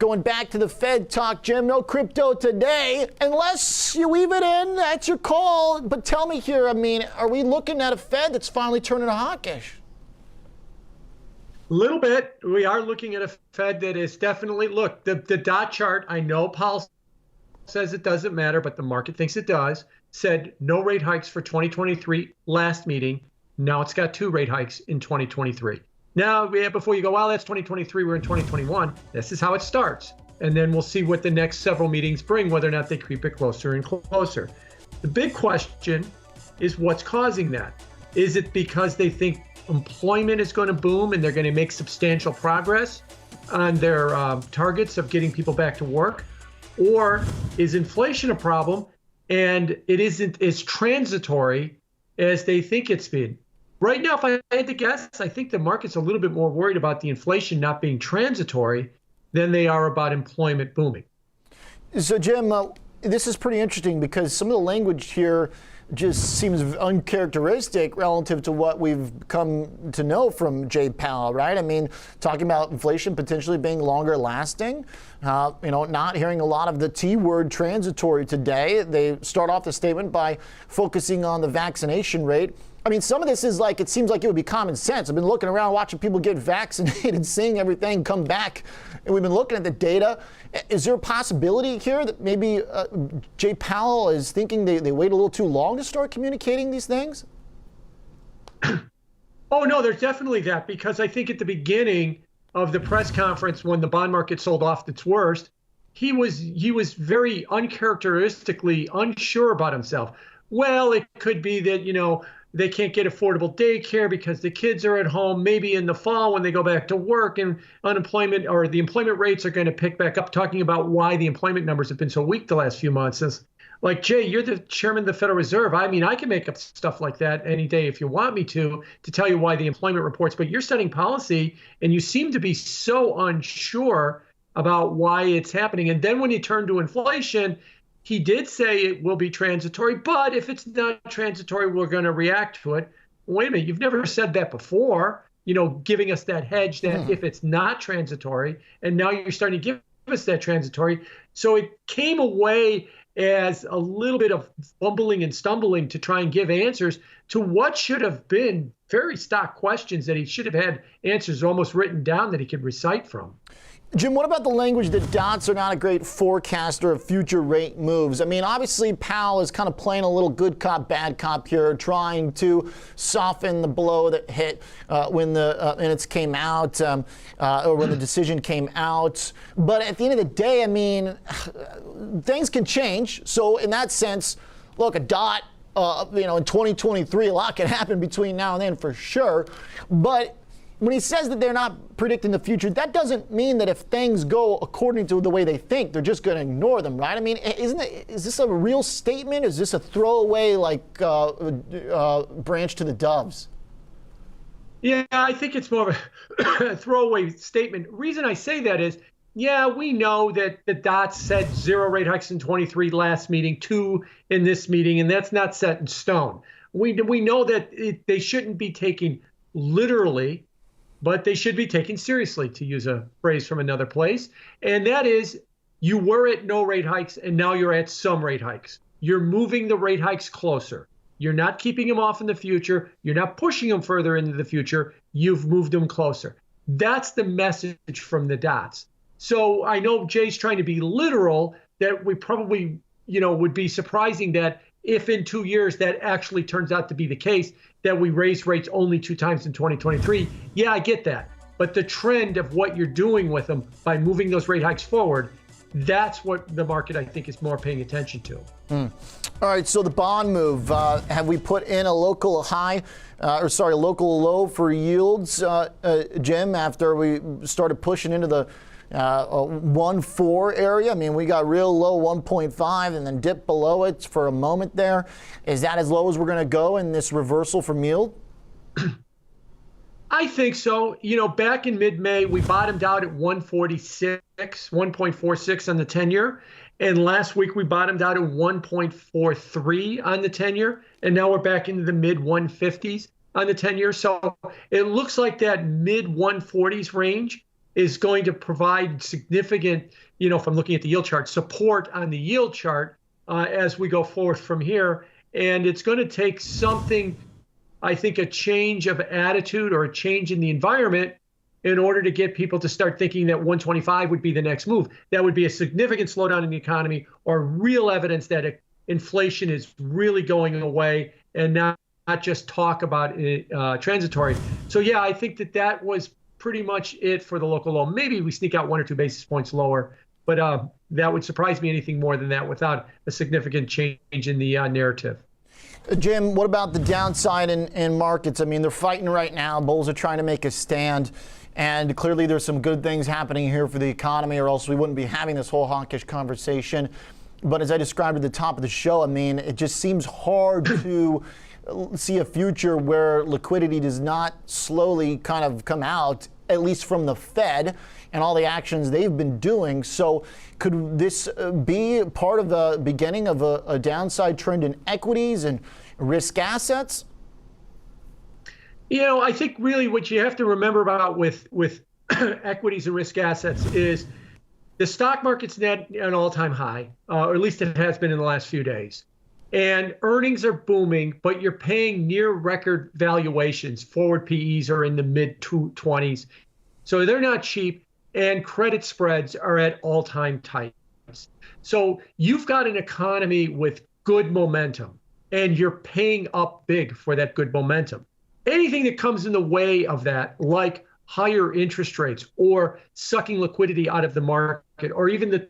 Going back to the Fed talk, Jim, no crypto today. Unless you weave it in, that's your call. But tell me here, I mean, are we looking at a Fed that's finally turning hawkish? A little bit. We are looking at a Fed that is definitely, look, the dot chart, I know Powell says it doesn't matter, but the market thinks it does, said no rate hikes for 2023 last meeting. Now it's got 2 rate hikes in 2023. Now, before you go, well, that's 2023, we're in 2021. This is how it starts. And then we'll see what the next several meetings bring, whether or not they creep it closer and closer. The big question is what's causing that? Is it because they think employment is going to boom and they're going to make substantial progress on their targets of getting people back to work? Or is inflation a problem and it isn't as transitory as they think it's been? Right now, if I had to guess, I think the market's a little bit more worried about the inflation not being transitory than they are about employment booming. So, Jim, this is pretty interesting because some of the language here just seems uncharacteristic relative to what we've come to know from Jay Powell, right? I mean, talking about inflation potentially being longer lasting, not hearing a lot of the T word transitory today. They start off the statement by focusing on the vaccination rate. I mean, some of this is like, it seems like it would be common sense. I've been looking around watching people get vaccinated, seeing everything come back, and we've been looking at the data. Is there a possibility here that maybe Jay Powell is thinking they wait a little too long to start communicating these things? Oh, no, there's definitely that, because I think at the beginning of the press conference when the bond market sold off its worst, he was very uncharacteristically unsure about himself. Well, it could be that, they can't get affordable daycare because the kids are at home. Maybe in the fall when they go back to work and unemployment or the employment rates are going to pick back up, talking about why the employment numbers have been so weak the last few months. It's like, Jay, you're the chairman of the Federal Reserve. I mean, I can make up stuff like that any day if you want me to tell you why the employment reports, but you're setting policy and you seem to be so unsure about why it's happening. And then when you turn to inflation, he did say it will be transitory, but if it's not transitory, we're going to react to it. Wait a minute, you've never said that before, giving us that hedge that if it's not transitory, and now you're starting to give us that transitory. So it came away as a little bit of fumbling and stumbling to try and give answers to what should have been very stock questions that he should have had answers almost written down that he could recite from. Jim, what about the language that dots are not a great forecaster of future rate moves? I mean, obviously, Powell is kind of playing a little good cop, bad cop here, trying to soften the blow that hit when the minutes came out or when the decision came out. But at the end of the day, I mean, things can change. So in that sense, look, a dot, in 2023, a lot can happen between now and then for sure. But when he says that they're not predicting the future, that doesn't mean that if things go according to the way they think, they're just going to ignore them, right? I mean, is this a real statement? Is this a throwaway, branch to the doves? Yeah, I think it's more of a throwaway statement. Reason I say that is, yeah, we know that the dots said 0 rate hikes in 23 last meeting, 2 in this meeting, and that's not set in stone. We know that they shouldn't be taken literally, but they should be taken seriously, to use a phrase from another place. And that is, you were at no rate hikes, and now you're at some rate hikes. You're moving the rate hikes closer. You're not keeping them off in the future. You're not pushing them further into the future. You've moved them closer. That's the message from the dots. So I know Jay's trying to be literal, that we probably, would be surprising that if in 2 years that actually turns out to be the case, that we raise rates only 2 times in 2023. Yeah, I get that. But the trend of what you're doing with them by moving those rate hikes forward, that's what the market, I think, is more paying attention to. All right, so the bond move, have we put in a local high, local low for yields, Jim, after we started pushing into the 1.4 area? I mean, we got real low 1.5 and then dipped below it for a moment there. Is that as low as we're going to go in this reversal from yield? I think so. Back in mid-May, we bottomed out at 1.46 on the 10-year. And last week, we bottomed out at 1.43 on the 10-year. And now we're back into the mid-150s on the 10-year. So it looks like that mid-140s range is going to provide significant, if I'm looking at the yield chart, support on the yield chart as we go forward from here. And it's going to take something, I think, a change of attitude or a change in the environment in order to get people to start thinking that 125 would be the next move. That would be a significant slowdown in the economy or real evidence that inflation is really going away and not just talk about it transitory. So, yeah, I think that was pretty much it for the local low. Maybe we sneak out 1 or 2 basis points lower, but that would surprise me anything more than that without a significant change in the narrative. Jim, what about the downside in markets? I mean, they're fighting right now. Bulls are trying to make a stand. And clearly there's some good things happening here for the economy, or else we wouldn't be having this whole hawkish conversation. But as I described at the top of the show, I mean, it just seems hard to see a future where liquidity does not slowly kind of come out, at least from the Fed and all the actions they've been doing. So could this be part of the beginning of a downside trend in equities and risk assets? I think really what you have to remember about with equities and risk assets is the stock market's at an all-time high, or at least it has been in the last few days. And earnings are booming, but you're paying near record valuations. Forward PEs are in the mid-20s. So they're not cheap, and credit spreads are at all-time tights. So you've got an economy with good momentum, and you're paying up big for that good momentum. Anything that comes in the way of that, like higher interest rates or sucking liquidity out of the market, or even the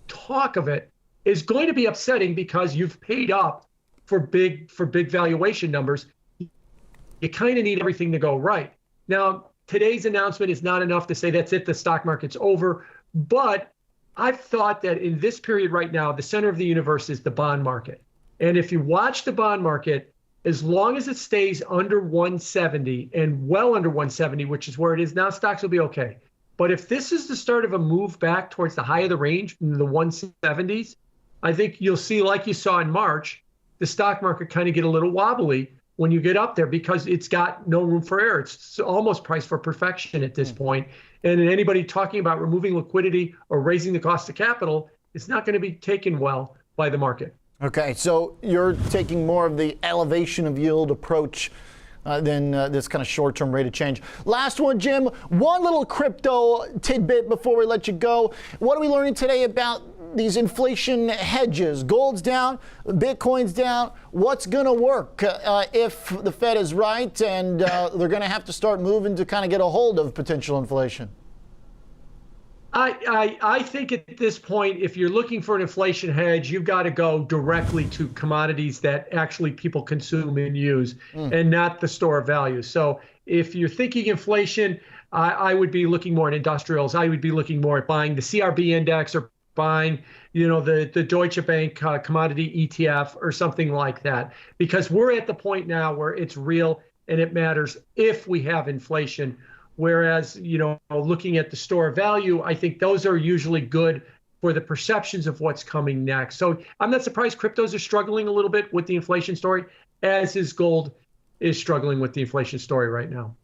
talk of it, is going to be upsetting because you've paid up for big valuation numbers. You kind of need everything to go right. Now, today's announcement is not enough to say that's it, the stock market's over. But I've thought that in this period right now, the center of the universe is the bond market. And if you watch the bond market, as long as it stays under 170 and well under 170, which is where it is now, stocks will be okay. But if this is the start of a move back towards the high of the range, in the 170s, I think you'll see, like you saw in March, the stock market kind of get a little wobbly when you get up there because it's got no room for error. It's almost priced for perfection at this point. And anybody talking about removing liquidity or raising the cost of capital, it's not going to be taken well by the market. Okay, so you're taking more of the elevation of yield approach than this kind of short-term rate of change. Last one, Jim, one little crypto tidbit before we let you go. What are we learning today about these inflation hedges? Gold's down, Bitcoin's down. What's going to work if the Fed is right and they're going to have to start moving to kind of get a hold of potential inflation? I think at this point, if you're looking for an inflation hedge, you've got to go directly to commodities that actually people consume and use and not the store of value. So if you're thinking inflation, I would be looking more at industrials. I would be looking more at buying the CRB index or buying, the Deutsche Bank commodity ETF or something like that, because we're at the point now where it's real and it matters if we have inflation. Whereas, looking at the store of value, I think those are usually good for the perceptions of what's coming next. So I'm not surprised cryptos are struggling a little bit with the inflation story, as is gold is struggling with the inflation story right now.